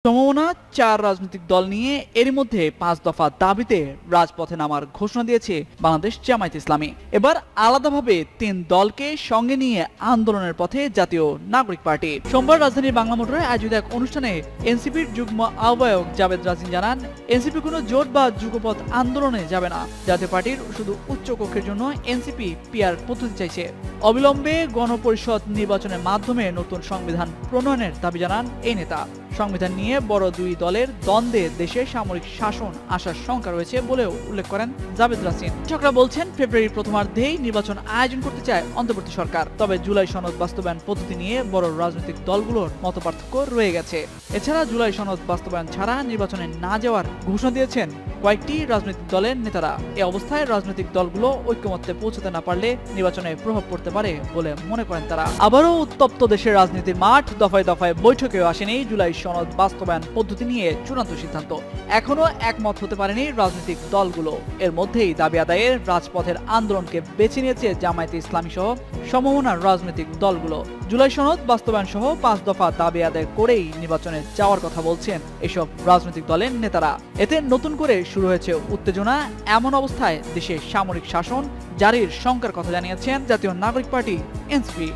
সমমনা চার রাজনৈতিক দল নিয়ে এরই মধ্যে ৫ দফা দাবিতে রাজপথে নামার ঘোষণা দিয়েছে বাংলাদেশ জামায়াতে ইসলামী। এবার আলাদাভাবে ৩ দলকে সঙ্গে নিয়ে আন্দোলনের পথে জাতীয় নাগরিক পার্টি। সোমবার রাজধানীর বাংলা মোটরে আয়োজিত এক অনুষ্ঠানে এনসিপির যুগ্ম আহ্বায়ক জাবেদ রাজিন জানান, এনসিপি কোনো জোট বা যুগপৎ আন্দোলনে যাবে না। জাতীয় পার্টির শুধু উচ্চ কক্ষের জন্য এনসিপি পিআর পদ্ধতি চাইছে। অবিলম্বে গণপরিষদ নির্বাচনের মাধ্যমে নতুন সংবিধান প্রণয়নের দাবি জানান এই নেতা। সংবিধান নিয়ে বড় দুই দলের দ্বন্দ্বে দেশে সামরিক শাসন আসার শঙ্কা রয়েছে বলেও উল্লেখ করেন জাবেদ রাজিন। কৃষকরা বলছেন, ফেব্রুয়ারির প্রথমার্ধেই নির্বাচন আয়োজন করতে চায় অন্তর্বর্তী সরকার। তবে জুলাই সনদ বাস্তবায়ন পদ্ধতি নিয়ে বড় রাজনৈতিক দলগুলোর মতপার্থক্য রয়ে গেছে। এছাড়া জুলাই সনদ বাস্তবায়ন ছাড়া নির্বাচনে না যাওয়ার ঘোষণা দিয়েছেন কয়েকটি রাজনৈতিক দলের নেতারা। এ অবস্থায় রাজনৈতিক দলগুলো ঐক্যমত্যে পৌঁছাতে না পারলে নির্বাচনে প্রভাব পড়তে পারে বলে মনে করেন তারা। আবারও উত্তপ্ত দেশের রাজনীতির মাঠ। দফায় দফায় বৈঠকেও আসেনি জুলাই সনদ বাস্তবায়ন পদ্ধতি নিয়ে চূড়ান্ত সিদ্ধান্ত। এখনো একমত হতে পারেনি রাজনৈতিক দলগুলো। এর মধ্যেই দাবি আদায়ের রাজপথের আন্দোলনকে বেছে নিয়েছে জামায়াতে ইসলামী সহ সমমনার রাজনৈতিক দলগুলো। জুলাই সনদ বাস্তবায়ন সহ ৫ দফা দাবি আদায় করেই নির্বাচনে যাওয়ার কথা বলছেন এসব রাজনৈতিক দলের নেতারা। এতে নতুন করে শুরু হয়েছে উত্তেজনা। এমন অবস্থায় দেশে সামরিক শাসন জারির শঙ্কার কথা জানিয়েছেন জাতীয় নাগরিক পার্টি এনসিপি।